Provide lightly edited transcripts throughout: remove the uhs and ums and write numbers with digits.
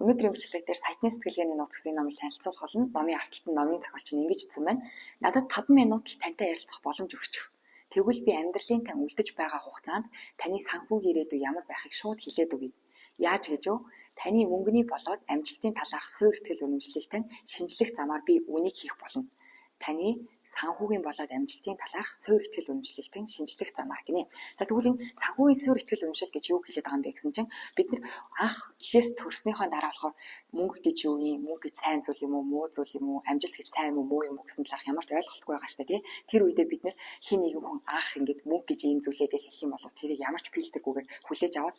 Өнөөдрийн бичлэг дээр сайтны сэтгэлгээний нууц гэсэн номыг танилцуулах болно. Номын арталт нь номын зохиолч нь ингэж хэлсэн байна. Надад 5 минут л тантай ярилцах боломж өгч. Тэгвэл би амьдралын тань үлдэж байгаа хугацаанд таны санхүүгийн ирээдүй ямар байхыг шууд хэлээд өгье. Яаж гэж вэ? Таны мөнгөний болоод амжилтын талаарх суурь итгэл үнэмшлийг тань шинжлэх замаар би үнийг хийх болно. Таны санхүүгийн болоод амжилтын талаарх суурь итгэл үнэмшлийг тань шинжлэх замаар гинэ. За тэгвэл энэ санхүүгийн суурь итгэл үнэмшил гэж юу хэлээд байгаа юм бэ гэсэн чинь бид нар анх ихээс төрснийхөө дараа болохоор мөнгө гэж юу юм, мөнгө гэж сайн зүйл юм уу, муу зүйл юм уу, амжилт гэж сайн юм уу, муу юм уу гэсэн талаарх ямар ч ойлголтгүй байгаа шүү дээ. Тэр үедээ бид нар хин нэгэн хүн анх ингэж мөнгө гэж ийм зүйлээ гэж хэлэх юм бол тэрийг ямар ч фильтргүйгээр хүлээж аваад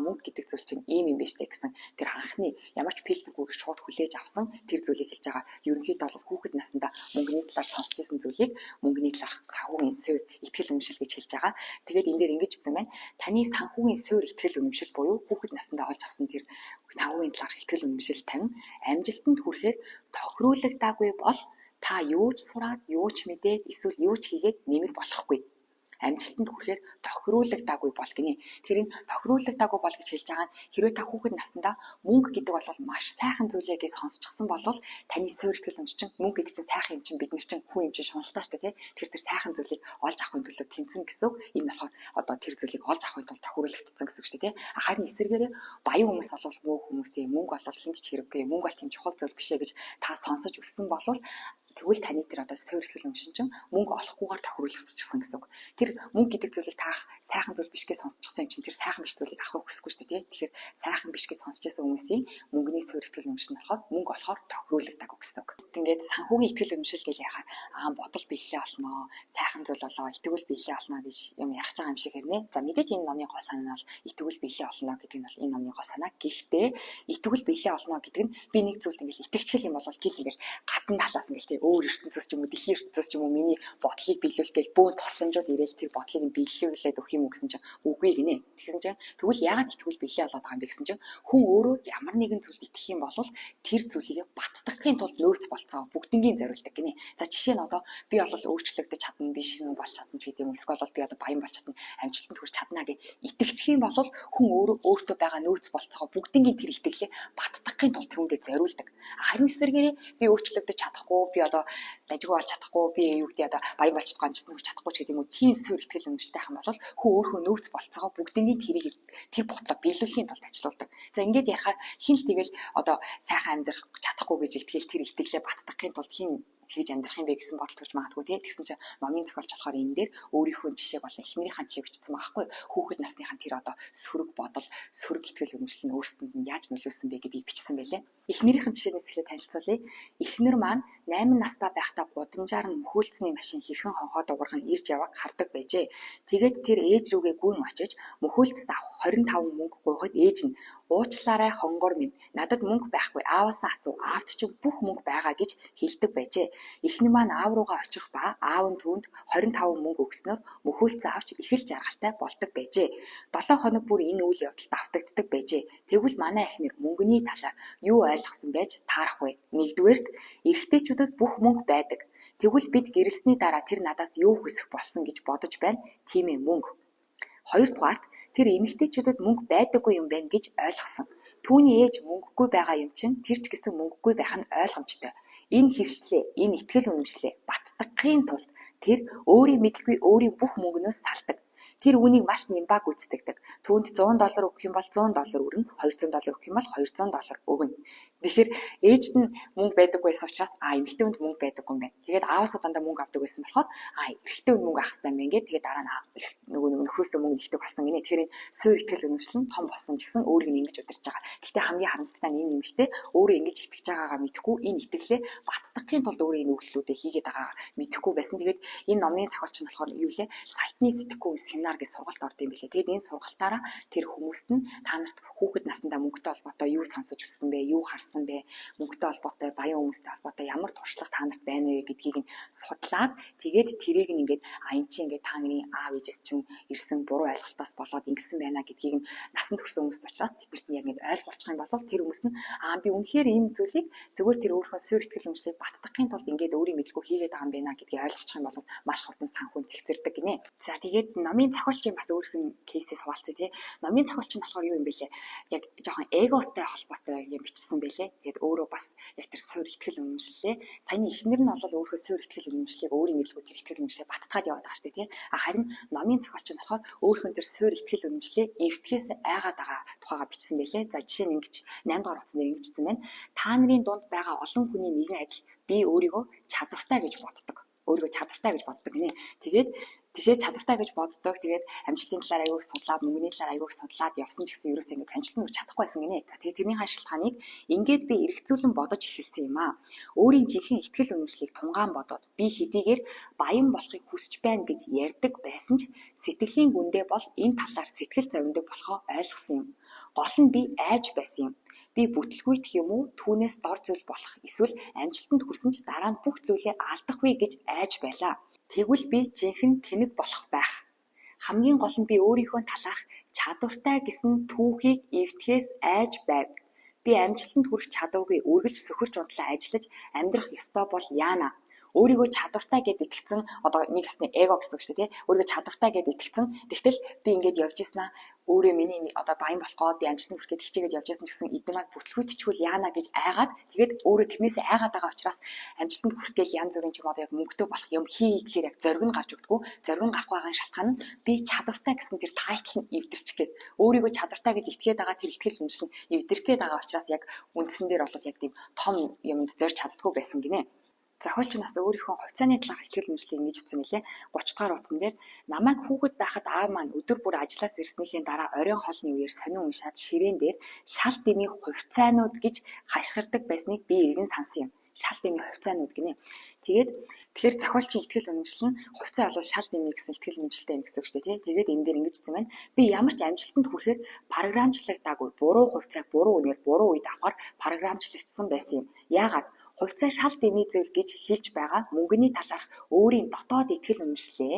мөнгө гэдэг зүйл чинь ийм юм биш үү гэсэн тэр анхны ямар ч фильтргүйгээр шууд хүлээж авсан тэр зүйлийг хэлж байгаа. Ерөнхийдөө бол хүүхэд наснда мөнгөний талаар сонсч байсан зүйлийг мөнгөний талаарх санхүүгийн суурь итгэл үнэмшил гэж хэлж байгаа. Тэгээд энэ дээр ингэж хэлсэн байна. Таны санхүүгийн суурь итгэл үнэмшил буюу хүүхэд наснда олж авсан тэр санхүүгийн талаарх итгэл үнэмшил тань амжилтанд хүрэхээр тохируулагдаагүй бол та юу ч сураад, юу ч мэдээд, эсвэл юу ч хийгээд нэмэр болохгүй. Амжилтанд хүрэхээр тохируулагдаагүй бол гинэ. Тэгэхээр энэ тохируулагдаагүй бол гэж хэлж байгаа нь хэрвээ та хүүхэд наснда мөнгө гэдэг бол маш сайхан зүйлээ гэж сонсчихсан бол таны суурь итгэл үнэмшил чинь мөнгө гэдэг чинь сайхан юм чинь бид нар чинь хүн юм чинь шуналтаа шүү дээ, тийм. Тэр сайхан зүйлийг олж авахын төлөө тэмцэн гэсэн. Энэ болохоор одоо тэр зүйлийг олж авахын тулд тохируулагдсан гэсэн үг шүү дээ, тийм. Харин эсвэргээрээ баян хүмүүс бол муу хүмүүс юм, мөнгө бол хинч ч хэрэггүй, мөнгө бол тийм чухал зүйл биш ээ гэж та сонсож өссөн бол тэгвэл таны тэр одоо суурь итгэл үнэмшил чинь мөнгө олохгүйгээр тохируулагдчихсан гэсэн үг. Тэр мөнгө гэдэг зүйлийг таах сайхан зүйл биш гэж сонсчихсан юм чинь тэр сайхан биш зүйлийг авах хүсэхгүй шүү дээ, тийм. Тэгэхээр сайхан биш гэж сонсч байсан хүмүүсийн мөнгөний суурь итгэл үнэмшил нь болохоор мөнгө олохоор тохируулагдаагүй гэсэн үг. Ингээд санхүүгийн итгэл үнэмшил гэж яхаар бодол биелэлээ олноо, сайхан зүйл болоо, итгэвэл биелэлээ олноо гэж юм ярих байгаа юм шиг хэрнэ. За мэдээж энэ номын гол санаа нь бол итгэвэл биелэлээ олноо гэдэг нь бол энэ номын гол санаа. Гэхдээ итгэвэл биелэлээ олноо гэдэг нь би нэг зүйлд ингээд итгэжчих юм бол гэл ингээд гатан талаас ингээд өөр ертөнцөөс ч юм уу, дэлхийн ертөнцөөс ч юм уу миний бодлыг биелүүлэх гэж бөөн тусламжууд ирээл тэр бодлыг нь биелүүлээд өгөх юм уу гэсэн чинь үгүй гинэ. Тэгсэн чинь тэгвэл яагаад итгэвэл биелээ болоод байгаа юм бэ гэсэн чинь хүн өөрөө ямар нэгэн зүйлд итгэх юм бол тэр зүйлийг баттгахын тулд нөөц болцоо бүгднгийн зориулдаг гинэ. За жишээ нь одоо би бол өөрчлөгдөж чадна, би шинэ болж чадна гэдэг юм. Эсвэл би одоо баян болж чадна, амжилтанд хүрч чадна гэж итгэчих юм бол хүн өөрөө өөртөө байгаа нөөц болцоо бүгднгийн тэр итгэлээ баттгахын тулд түүндээ зориулдаг. Харин эсвэргээрээ би өөрчлөгдөж чадахгүй, би одоо дажгүй болж чадахгүй, би юу гэдэг одоо баян болж чадахгүй, амжилтанд хүрч чадахгүй ч гэдэг юм уу, тийм суурь итгэл үнэмшилтэй хам бол хүн өөрөө нөөц болцоогоо бүгднгийн тэр бодлого биелүүлэхийн тулд ажилуулдаг. За ингээд ярихаар хин л тэгэл одоо сайхан амьдрах чадахгүй гэж итгэл тэр итгэлээ баттгахын тулд хин хийж амьдрах юм бэ гэсэн бодол төрж магадгүй тий. Тэгсэн чинь номын зохиолч болохоор энэ дээр өөрийнхөө жишээ болон эхнэрийнхээ жишээ бичсэн байхгүй. Хүүхэд насныхан тэр одоо сөрөг бодол, сөрөг итгэл үнэмшил нь өөрсдөнд нь яаж нөлөөсөн бэ гэдгийг бичсэн байлээ. Эхнэрийнхэн жишээнээс эхлээд танилцуулъя. Эхнэр маань 8 настай байхдаа гудамжаар нь мөхөөлцсөний машин хэрхэн хонхоод уурхан ирж яваг хардаг байжээ. Тэгээд тэр ээж рүүгээ гүйн очиж мөхөөлцөд авах 25 мөнгө гуйхад ээж нь уучлаарай хонгор минь, надад мөнгө байхгүй, ааваасаа асуу, аавд чинь бүх мөнгө байгаа гэж хэлдэг байжээ. Эхнэр маань аав руугаа очих ба аав нь түүнд 25 мөнгө өгснөөр мөхөөлцөө авч их л жаргалтай болдог байжээ. 7 хоног бүр энэ үйл явдалд давтагддаг байжээ. Тэгвэл манай эхнэр мөнгөний талаар юу ойлгосон байж таарах вэ? Нэгдүгээрт эрэгтэйчүүдэд бүх мөнгө байдаг. Тэгвэл бид гэрэлсний дараа тэр надаас юу хүсэх болсон гэж бодож байна. Тийм ээ, мөнгө. Хоёрдугаарт тэр эмэгтэйчүүдэд мөнгө байдаггүй юм байна гэж ойлгосон. Түүний ээж мөнгөгүй байгаа юм чинь тэр ч гэсэн мөнгөгүй байх нь ойлгомжтой. Энэ хөвшлээ, энэ итгэл үнэмшлээ баттгахын тулд тэр өөрийн мэдлгүй өөрийн бүх мөнгнөөс салдаг. Тэр үүнийг маш нямбаа гүйцэтгэдэг. Түүнд $100 өгөх юм бол $100 өрнө, $200 өгөх юм бол $200 өгнө. Тэгэхээр ээжд нь мөнгө байдаггүй байсан учраас эмэгтэй хүнд мөнгө байдаггүй юм байна. Тэгээд ааваас дандаа мөнгө авдаг байсан болохоор эрэгтэй хүнд мөнгө авах хэрэгтэй юм байна гэдэг. Тэгээд дараа нь нөгөө нөхрөөсөө мөнгө ихдэг болсон гинэ. Тэгэхээр энэ суурь итгэл үнэмшил нь том болсон ч гэсэн өөрийг нь ингэж удирж байгаа. Гэхдээ хамгийн харамсалтай нь энэ эмэгтэй өөрөө ингэж итгэж байгаагаа мэдхгүй энэ итгэлээ баттгахын тулд өөрөө энэ үйлдэлүүдээ хийгээд байгаагаа мэдхгүй байсан. Тэгээд энэ номын зохиолч нь болохоор юу лээ? Сайтны сэтгэхгүй семинар гэж сургалт орд юм билээ. Тэгээд энэ сургалтаараа тэр хүмүүст нь та нарт хүүхэд насндаа мөнгөтэй холбоотой юу сонсож өссөн бэ? Юу харсан бэ? Мөнгөтэй холбоотой, баян хүмүүстэй холбоотой ямар туршлага та нарт байна вэ гэдгийг нь судлаад тэгээд тэрийг нь ингээд эн чинь ингээд та нарын аав ээжээс чинь ирсэн буруу ойлголтоос болоод ингэсэн байна гэдгийг нь насанд хүрсэн хүмүүст учраас тэднэрт нь яг ингээд ойлгуулчих юм бол тэр хүмүүс нь би үнэхээр энэ зүйлийг зөвхөн тэр өөрийнхөө суурь итгэл үнэмшлийг баттгахын тулд ингээд өөрийн мэдлгүй хийгээд байгаа юм байна гэдгийг ойлгочих юм бол маш хурдан санхүү цэгцэрдэг гинэ. За тэгээд номын зохиолчийн бас өөрөх нь кейсээс хуваалцъя тий. Номын зохиолч нь болохоор юу юм бэлээ? Яг жоохон эготой холбоотой юм бичсэн байлээ. Тэгээд өөрөө бас яг тэр суур ихтгэл үнэмшлээ. Саяны эхнэр нь бол өөрөө суур ихтгэл үнэмшлийг өөрийн мэдлгүй тэр ихтгэл үнэмшлээ баттгаад яваад байгаа шүү дээ тий. Харин номын зохиолч нь болохоор өөрхөн тэр суур ихтгэл үнэмшлийг эвтгэхээс айгаад байгаа тухайга бичсэн байлээ. За жишээ нь ингэж 8 дугаар утсан дээр ингэж бичсэн байна. Та нарын дунд байгаа олон хүний нэгэн адил би өөрийгөө чадвартай гэж боддог. Өөрийгөө чадвартай гэж боддог гинэ. Тэгэхээр чадвартай гэж боддог. Тэгээд амжилтын талаар аягүй их судлаад, мөнгөний талаар аягүй их судлаад явсан ч гэсэн ерөөсөө ингэж амжилт нь хүрч чадахгүй байсан гинэ. За тэгээд тэрний шалтгааныг ингээд би эргэцүүлэн бодож эхэлсэн юм аа. Өөрийн жинхэнэ ихтгэл үнэмшлийг тунгаан бодоод би хэдийгээр баян болохыг хүсэж байна гэж ярьдаг байсан ч сэтгэлийн гүндээ бол энэ талаар сэтгэл зовиндаг болохоо ойлгосон юм. Гол нь би айж байсан юм. Би бүтлгүйдэх юм уу, түүнээс дор зүйл болох, эсвэл амжилтанд хүрсэн ч дараа нь бүх зүйлээ алдах вэ гэж айж байлаа. Тэгвэл би жинхэнэ тэнэг болох байх. Хамгийн гол нь би өөрийнхөө талаарх чадвартай гэсэн түүхийг эвтгэхээс айж байв. Би амжилтанд хүрэх чадваргүй үргэлж сөхөрч унтлаа ажиллаж амьдрах ёстой бол яана. Өөрийгөө чадвартай гэд итгэцэн одоо нэг хэсний эго гэсэн үг шүү дээ тий. Өөрийгөө чадвартай гэд итгэцэн тэгтэл би ингээд явж ийснаа өөрөө миний одоо баян болохоо би амжилтанд хүрэх гэж хичээгээд явж байсан гэсэн эднэмаг бүтлгүүтчихвэл яана гэж айгаад тэгээд өөрөө тэрнээсээ айгаад байгаа учраас амжилтанд хүрэх гэж янз бүрийн ч юм одоо яг мөнгөтэй болох юм хий гэхээр яг зориг нь гарч өгдөггүй. Зориг нь гарах байгаа шалтгаан нь би чадвартай гэсэн тэр тайтл нь эвдэрч гээд өөрийгөө чадвартай гэж итгээд байгаа тэр итгэл үнэмшил нь эвдэрх гээд байгаа учраас яг үндсэн дээр бол яг тийм том юмд зорж чаддгүй байсан гинэ. Зохиолч нас өөрийнхөө хувьцааны талаарх ихтгэл үнэмшлийг ингэж хэлсэн мэлээ. 30 дугаар утсан дээр намайг хүүхэд байхад аав маань өдөр бүр ажлаас ирснийхээ дараа оройн хоолны үеэр сонин уншаад ширээн дээр шал дэмий хувьцаанууд гэж хашгирдаг байсныг би эргэн сансан юм. Шал дэмий хувьцаанууд гинэ. Тэгэхээр зохиолчийн ихтгэл үнэмшил нь хувьцаа болов шал дэмий гэсэн ихтгэл үнэмшилтэй юм гэсэн үг шүү дээ тий. Тэгээд энэ дээр ингэж хэлсэн байна. Би ямар ч амжилтанд хүрэхээр програмчлагдаагүй буруу хувьцааг буруу үнээр буруу үед авахар програмчлагдсан байсан юм. Яагаад хувьцаа шал дэмий зүйл гэж хэлж байгаа мөнгөний талаарх өөрийн дотоод итгэл үнэмшлээ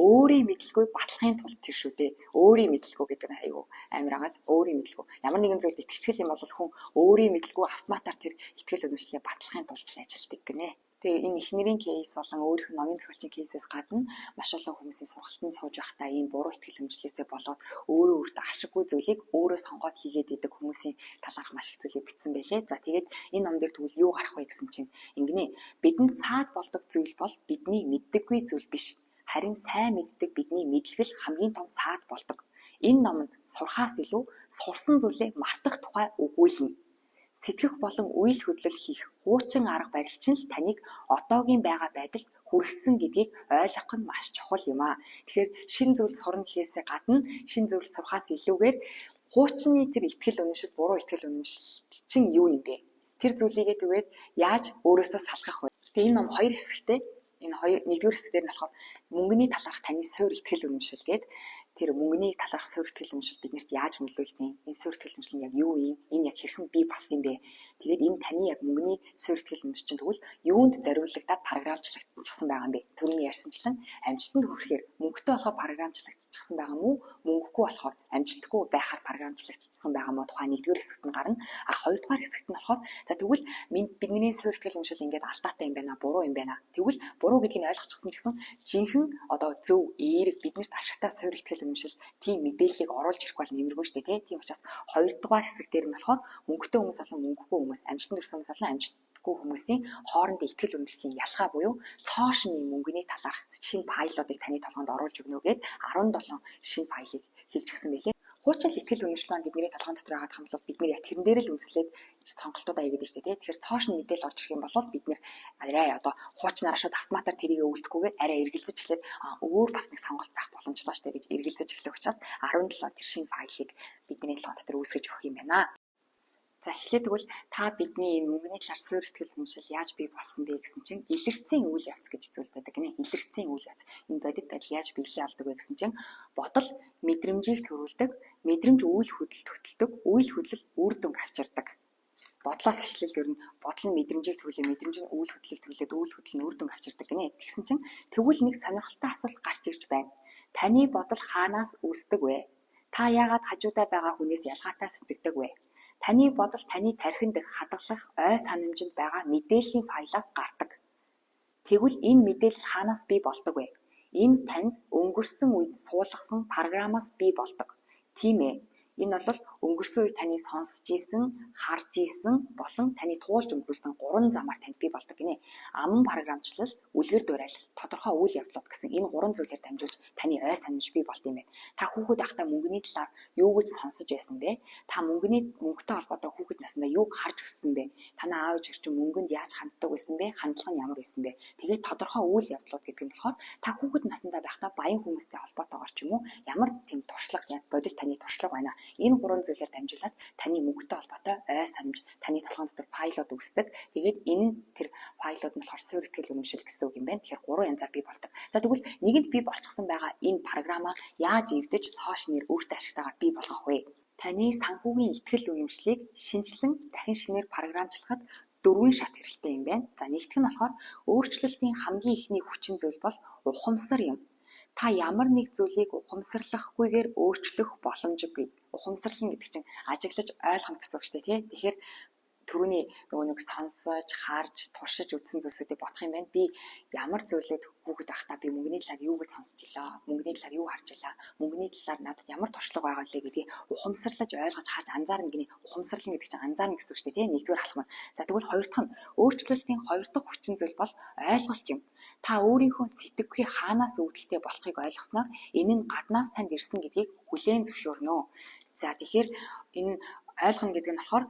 өөрийн мэдлгүй батлахын тулд тэр шүү дээ. Өөрийн мэдлгүй гэдэг нь аюу амар агааз өөрийн мэдлгүй. Ямар нэгэн зүйлд итгэжгэл юм бол хүн өөрийн мэдлгүй автоматар тэр итгэл үнэмшлээ батлахын тулд ажилтдаг гинэ. Тэгээ энэ эхнэрийн кейс болон өөрийнх нь номын зохиолчийн кейсээс гадна маш олон хүмүүсийн сургалтанд сууж байхдаа ийм буруу итгэл үнэмшлээсээ болоод өөрөө өөртөө ашиггүй зүйлийг өөрөө сонгоод хийгээд идэг хүмүүсийн талаарх маш их зүйлийг бичсэн байлээ. За тэгээд энэ ном дээр тэгвэл юу гарах вэ гэсэн чинь ингэнэ. Бидэнд саад болдог зүйл бол бидний мэддэггүй зүйл биш. Харин сайн мэддэг бидний мэдлэгэл хамгийн том саад болдог. Энэ номонд сурхаас илүү сурсан зүйлээ мартах тухай өгүүлнэ. Сэтгэх болон үйл хөдлөл хийх хуучин арга барил чинь л таныг одоогийн байгаа байдалд хүргэсэн гэдгийг ойлгох нь маш чухал юм аа. Тэгэхээр шин зүйл сурна гэхээсээ гадна шин зүйл сурахаас илүүгээр хуучны тэр итгэл үнэмшил буруу итгэл үнэмшил чинь юу юм бэ? Тэр зүйлийгээ тэгээд яаж өөрөөсөө салгах вэ? Тэгээ энэ ном хоёр хэсэгтэй. Энэ нэгдүгээр хэсэг дээр нь болохоор мөнгөний талаарх таны суур итгэл үнэмшил гэдэг тэр мөнгөний талаарх суур итгэл үнэмшил биднэрт яаж нөлөөлдөг юм? Энэ суур итгэл үнэмшил нь яг юу юм? Энэ яг хэрхэн бий болсон юм бэ? Тэгээд энэ таны яг мөнгөний суур итгэл үнэмшил чинь тэгвэл юунд зориулагдаад програмчлагдчихсан байгаа юм бэ? Түрүүний ярьсанчлан амжилтанд хүрэхээр мөнгөтэй болохоор програмчлагдчихсан байгаа мó? Мөнгөгүй болохоор амжилтгүй байхаар програмчлагдчихсан байгаа мó? Тухайн нэгдүгээр хэсэгт нь гарна. Хоёрдугаар хэсэгт нь болохоор за тэгвэл бидний суур итгэл үнэмшил ингээд алдаатай юм байна, буруу юм байна. Тэгвэл буруу гэдгийг ойлгочихсон ч гэсэн жинхэнэ одоо зөв эерэг биднэрт ашигтай суур итгэл үнэмшил тийм мэдээллийг оруулж ирэх бол нэмэргүй шүү дээ тийм учраас хоёрдугаар хэсэг дээр нь болохоор мөнгөтэй хүмүүс болон мөнгөгүй хүмүүс амжилтанд хүрсэн хүмүүс болон амжилтгүй хүмүүсийн хоорондын итгэл үнэмшлийн ялгаа буюу цоошны мөнгөний талаарх шинэ файлуудыг таны толгойд оруулж өгнө гэдэг 17 шинэ файлыг хэлж өгсөн байлээ. Хуучин итгэл үнэмшил маань бидний толгойн дотор байгаа юм бол бид нэр яг тэрэн дээр л үндэслээд сонголтуудаа хийгээд штэ тий. Тэгэхээр цоошин мэдээлэл орж ирэх юм бол бид нэр арай одоо хуучнараа шууд автоматар тэрийг өвөлдөхгүйгээр арай эргэлзэж эхлээд өөр бас нэг сонголт байх боломжтой штэ гэж эргэлзэж эхлэх учраас 17 тэр шинэ файлыг бидний толгойн дотор үүсгэж өгөх юм байна. За эхлээд тэгвэл та бидний энэ мөнгөний талаар суур итгэл үнэмшил яаж бий болсон бэ гэсэн чинь илэрцийн үйл явц гэж зүйл байдаг гинэ. Илэрцийн үйл явц. Энэ бодит байдал яаж биелэл болдог вэ гэсэн чинь бодол мэдрэмжийг төрүүлдэг, мэдрэмж үйл хөдлөлт хөтэлдэг, үйл хөдлөл үр дүнг авчирдаг. Бодлоос эхлэл ер нь бодол нь мэдрэмжийг төрүүлээ, мэдрэмж нь үйл хөдлөлийг төрүүлээд үйл хөдлөл нь үр дүнг авчирдаг гинэ. Тэгсэн чинь тэгвэл нэг сонирхолтой асуулт гарч ирж байна. Таны бодол хаанаас үүсдэг вэ? Та яагаад хажуудаа байгаа хүнээс ялгаатай сэтгэдэг вэ? Таны бодол таны тархинд дэх хадгалах ой санамжинд байгаа мэдээллийн файлаас гардаг. Тэгвэл энэ мэдээлэл хаанаас бий болдог вэ? Энэ танд өнгөрсөн үед суулгасан програмаас бий болдог. Тийм ээ. Энэ бол өнгөрсөн үед таны сонсч ийсэн, харж ийсэн болон таны туулж өнгөрүүлсэн 3 замаар танд бий болдог гинэ. Аман програмчлал, үлгэр дуурайлал, тодорхой үйл явдлууд гэсэн энэ 3 зүйлээр дамжуулж таны ой санамж бий болд юм байна. Та хүүхэд байхдаа мөнгөний талаар юу гэж сонсож байсан бэ? Та мөнгөтэй холбоотой хүүхэд наснда юуг харж өссөн бэ? Танай аав ээж чинь мөнгөнд яаж ханддаг байсан бэ? Хандлага нь ямар байсан бэ? Тэгээд тодорхой үйл явдлууд гэдэг нь болохоор та хүүхэд наснда байхдаа баян хүмүүстэй холбоотойгоор ч юм уу ямар тийм туршлага яг бодит таны туршлага байна. Энэ 3 зүйлээр дамжуулаад таны мөнгөтэй холбоотой ой санамж, таны толгойн дотор файлууд үүсдэг. Тэгээд энэ тэр файлууд нь болохоор суурь итгэл үнэмшил гэсэн үг юм байна. Тэгэхээр 3 янзаар бий болдог. За тэгвэл нэгэнд бий болчихсон байгаа энэ програмаа яаж эвдэж цоош нэр өөртөө ашигтайгаар бий болгох вэ? Таны санхүүгийн итгэл үнэмшлийг шинжилэн дахин шинээр програмчлахад 4 шат хэрэгтэй юм байна. За нэгдүгээр нь болохоор өөрчлөлтийн хамгийн ихний хүчин зүйл бол ухамсар юм. Та ямар нэг зүйлийг ухамсарлахгүйгээр өөрчлөх боломжгүй. Ухамсарлан гэдэг чинь ажиглаж ойлгоно гэсэн үг шүү дээ, тий? Тэгэхээр түрүүний нөгөө нэг сонсож, харж, туршиж үзсэн зүйлсүүдийг бодох юм байна. Би ямар зүйлээд хүүхэд байхдаа би мөнгөний талаар юу гэж сонсч илаа, мөнгөний талаар юу харж илаа, мөнгөний талаар надад ямар туршлага байгаа лээ гэдгийг ухамсарлаж ойлгож харж анзаарна гинэ. Ухамсарлан гэдэг чинь анзаарна гэсэн үг шүү дээ, тийм нэгдүгээр алхам нь. За тэгвэл хоёр дахь нь өөрчлөлтийн хоёр дахь хүчин зүйл бол ойлголт юм. Та өөрийнхөө сэтгэхүй хаанаас үүдэлтэй болохыг ойлгосноор энэ нь гаднаас танд ирсэн гэдгийг хүлээн зөвшөөрнө. За тэгэхээр энэ ойлгоно гэдэг нь болохоор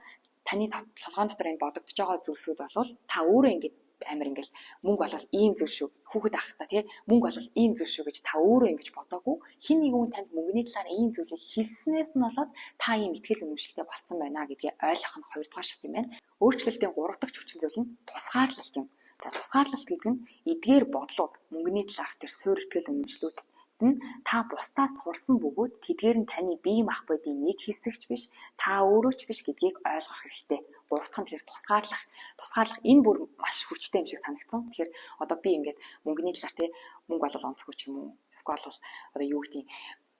таны толгойн дотор энэ бодогдож байгаа зүйлсүүд бол та өөрөө ингэж амар ингээл мөнгө болол ийм зүйл шүү. Хүүхэд байхдаа тий мөнгө болол ийм зүйл шүү гэж та өөрөө ингэж бодоогүй. Хин нэг хүн танд мөнгөний талаар ийм зүйлийг хэлснээс нь болоод та ийм итгэл үнэмшилтэй болцсон байна гэдгийг ойлгох нь хоёрдугаар шат юм байна. Өөрчлөлтийн гурав дахь хүчин зүйл нь тусгаарлалт юм. За тусгаарлалт гэдэг нь эдгээр бодлууд мөнгөний талаарх тэр суурь итгэл үнэмшлүүд та бусдаас сурсан бөгөөд тэдгээр нь таны бие махбодын нэг хэсэгч биш, та өөрөө ч биш гэдгийг ойлгох хэрэгтэй. Гурав дахь нь тэр тусгаарлах энэ бүр маш хүчтэй юм шиг санагдсан. Тэгэхээр одоо би ингээд мөнгөний талаар тий мөнгө болол онцгүй ч юм уу, эсвэл бол одоо юу гэдэг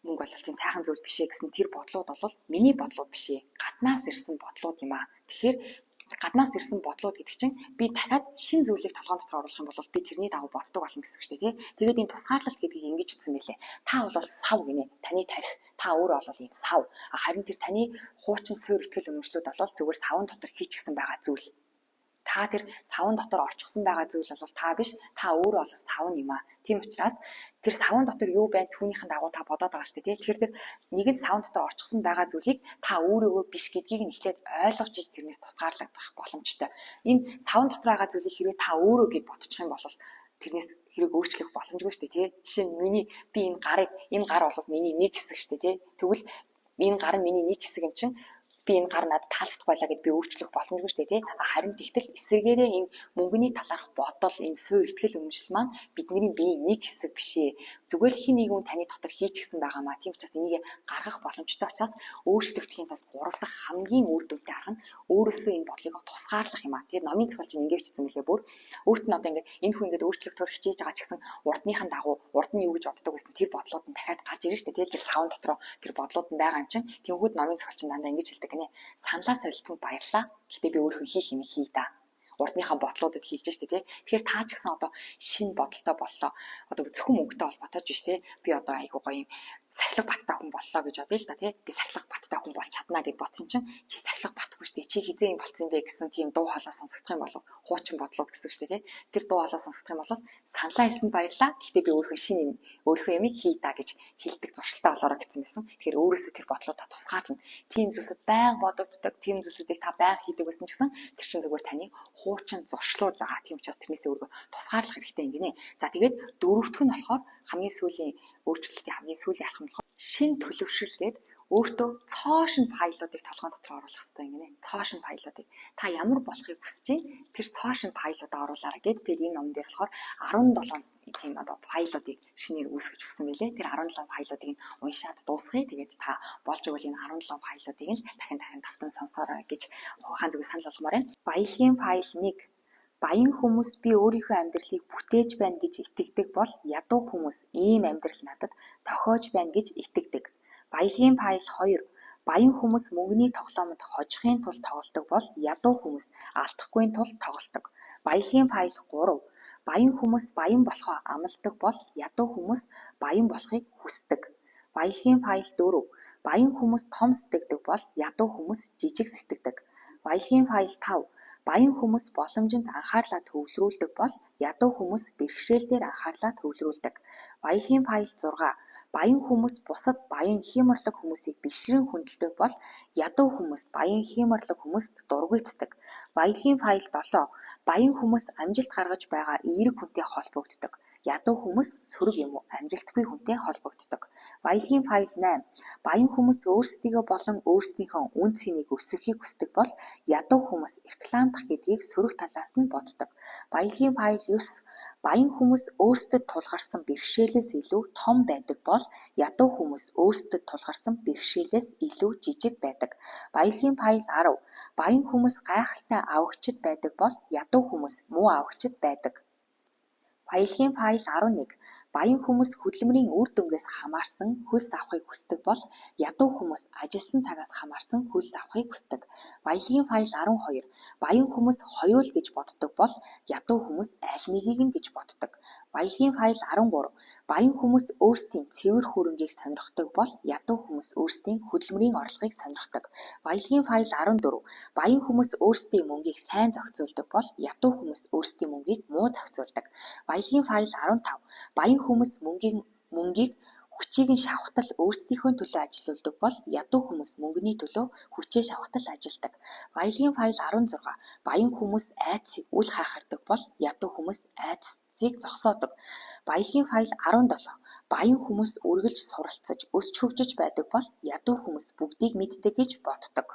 мөнгө болол тийм сайхан зүйл биш ээ гэсэн тэр бодлууд бол миний бодлууд биш ээ. Гаднаас ирсэн бодлууд юм аа. Тэгэхээр гаднаас ирсэн бодлууд гэдэг чинь би дахиад шин зүйлийг толгойн дотор оруулах юм бол би тэрний дагуу боддог болно гэсэн үг шүү дээ. Тэгээд энэ тусгаарлалт гэдгийг ингэж ütсэн мэлээ. Та бол сав гинэ. Таны тарих. Та өөрөө бол ийм сав. Харин тэр таны хуучин суурь итгэл үнэмшлүүд бол зүгээр савн дотор хийчихсэн байгаа зүйл. Та тэр савн дотор орчихсон байгаа зүйл бол та биш. Та өөрөө бол савн юм аа. Тийм учраас тэр савн дотор юу байна түүнийхэн дагуу та бодоод байгаа шүү дээ. Тэгэхээр тэр нэгэн савн дотор орчихсон байгаа зүйлийг та өөрөө биш гэдгийг нь эхлээд ойлгож иж тэрнээс тусгаарлагдах боломжтой. Энэ савн дотор байгаа зүйлийг хэрвээ та өөрөө гэж бодчих юм бол тэрнээс хэрэг өөрчлөх боломжгүй шүү дээ, тий. Жишээ нь би энэ гар бол миний нэг хэсэг шүү дээ, тий. Тэгвэл энэ гар нь миний нэг хэсэг юм чинь би энэ гар надад таалагдах байлаа гэд би өөрчлөх боломжгүй шүү дээ, тий. Харин тэгтэл эсвэргээрээ энэ мөнгөний талаарх бодол, энэ суурь итгэл үнэмшил маань бидний биеийн нэг хэсэг биш ээ. Зүгээр л хин нэг хүн таны дотор хийчихсэн байгаамаа. Тийм учраас энийг гаргах боломжтой учраас өөрчлөгдөхийн тулд гурав дахь хамгийн үр дүнтэй арга нь өөрөөсөө энэ бодлыг тусгаарлах юм аа. Тэгэхээр номын зохиолч нь ингэ бичсэн мэлээ бүр. Өөрт нь одоо ингэ энэ хүн ингэ өөрчлөгдөхөөр хичээж байгаа ч гэсэн урдныхан дагуу урд нь юу гэж боддог гэсэн тэр бодлууд нь дахиад гарч ирнэ шүү дээ. Тэр савн дотроо тэр бодлууд нь байгаа юм чинь тэнгүүд номын зохиолч нь дандаа ингэж хэлдэг гинэ. Саналаа солилцсон баярлаа. Гэтэ би өөрөө хийх юм хий да. Урдныхаа бодлуудад хийлж штэ тий. Тэгэхээр та ч гэсэн одоо шинэ бодолтой боллоо. Одоо зөвхөн мөнгөтэй холбоотой ч биш тий. Би одоо айгуу гоё юм сахилга баттай хүн боллоо гэж бодъё л да тий. Би сахилга баттай хүн болж чаднаа гэж бодсон чинь чи сахилга батгүй штэ. Чи хизээ юм болцсон бэ гэсэн тийм дуу хоолой сонсогдох юм болов хуучин бодлууд гэсэн штэ тий. Тэр дуу хоолой сонсогдох юм бол саналаа хэлсэнд баярлаа. Гэтэ би өөрөө шинэ юм өөрийнхөө ямиг хий да гэж хэлдэг зуршилтай болоорой гэсэн байсан. Тэгэхээр өөрөөсөө тэр бодлуудаа тусгаарлана. Тийм зүйлсүүд байнга бодогддог, тийм зүйлсүүдийг та байнга хийдэг байсан ч гэсэн тэр чинь зүгээр таны хуучин зуршлууд байгаа. Тийм учраас тэрнээсээ өөрөө тусгаарлах хэрэгтэй юм гинэ. За тэгээд дөрөвдөх нь болохоор хамгийн сүүлийн өөрчлөлтийн хамгийн сүүлийн алхам болохоор шин төлөвшөлгээд өөртөө цоошин файлуудыг толгойн дотор оруулах хэрэгтэй юм гинэ. Цоошин файлуудыг та ямар болохыг хүсэж чинь тэр цоошин файлуудаа оруулаарай гэдэг. Тэгээд энэ номон дээр болохоор 17 тийм одоо файлуудыг шинээр үүсгэж өгсөн байлээ. Тэр 17 файлуудыг нь уншаад дуусгая. Тэгээд та болж өгвөл энэ 17 файлуудыг нь дахин давтан сонсоорой гэж ухаан зүгээс санал болгомоор байна. Баялагын файл 1. Баян хүмүүс би өөрийнхөө амьдралыг бүтээж байна гэж итгэдэг бол ядуу хүмүүс ийм амьдрал надад тохиож байна гэж итгэдэг. Баялагын файл 2. Баян хүмүүс мөнгөний тоглоомод хожихын тулд тоглодог бол ядуу хүмүүс алдахгүй тулд тоглодог. Баялагын файл 3. Баян хүмүүс баян болохоо амладаг бол ядуу хүмүүс баян болохыг хүсдэг. Баялагын файл 4. Баян хүмүүс том сэтгэдэг бол ядуу хүмүүс жижиг сэтгэдэг. Баялагын файл 5. Баян хүмүүс боломжинд анхаарлаа төвлөрүүлдэг бол ядуу хүмүүс бэрхшээл дээр анхаарлаа төвлөрүүлдэг. Баялагын файл 6. Баян хүмүүс бусад баян хийморлог хүмүүсийг бишрэн хүндэлдэг бол ядуу хүмүүс баян хийморлог хүмүүст дургуйтдаг. Баялагын файл 7. Баян хүмүүс амжилт гаргаж байгаа эерэг хүнтэй холбогддог. Ядуу хүмүүс сөрөг юм уу амжилтгүй хүнтэй холбогддог. Баялагын файл 8. Баян хүмүүс өөрсдийгөө болон өөрсдийнхөө үн цэнийг өсгөхийг хүсдэг бол ядуу хүмүүс рекламдах гэдгийг сөрөг талаас нь боддог. Баялагын файл 9. Баян хүмүүс өөрсдөд тулгарсан бэрхшээлээс илүү том байдаг бол ядуу хүмүүс өөрсдөд тулгарсан бэрхшээлээс илүү жижиг байдаг. Баялагын файл 10. Баян хүмүүс гайхалтай авагчид байдаг бол ядуу хүмүүс муу авагчид байдаг. Баялагын файл 11. Баян хүмүүс хөдөлмөрийн үр дүнгээс хамаарсан хөлс авахыг хүсдэг бол ядуу хүмүүс ажилласан цагаас хамаарсан хөлс авахыг хүсдэг. Баялагын файл 12. Баян хүмүүс хоёул гэж боддог бол ядуу хүмүүс аль нэгийг нь гэж боддог. Баялагын файл 13. Баян хүмүүс өөрсдийн цэвэр хөрөнгийг сонирхдог бол ядуу хүмүүс өөрсдийн хөдөлмөрийн орлогыг сонирхдог. Баялагын файл 14. Баян хүмүүс өөрсдийн мөнгийг сайн зохицуулдаг бол ядуу хүмүүс өөрсдийн мөнгийг муу зохицуулдаг. Баялагын файл 15. Баян хүмүүс мөнгийг хүчийг нь шавхтал өөрсдийнхөө төлөө ажилуулдаг бол ядуу хүмүүс мөнгөний төлөө хүчээ шавхтал ажилдаг. Баялагын файл 16. Баян хүмүүс айдсыг үл хайхардаг бол ядуу хүмүүс айдсыг зогсоодог. Баялагын файл 17. Баян хүмүүс үргэлж суралцаж, өсч хөгжиж байдаг бол ядуу хүмүүс бүгдийг мэддэг гэж боддог.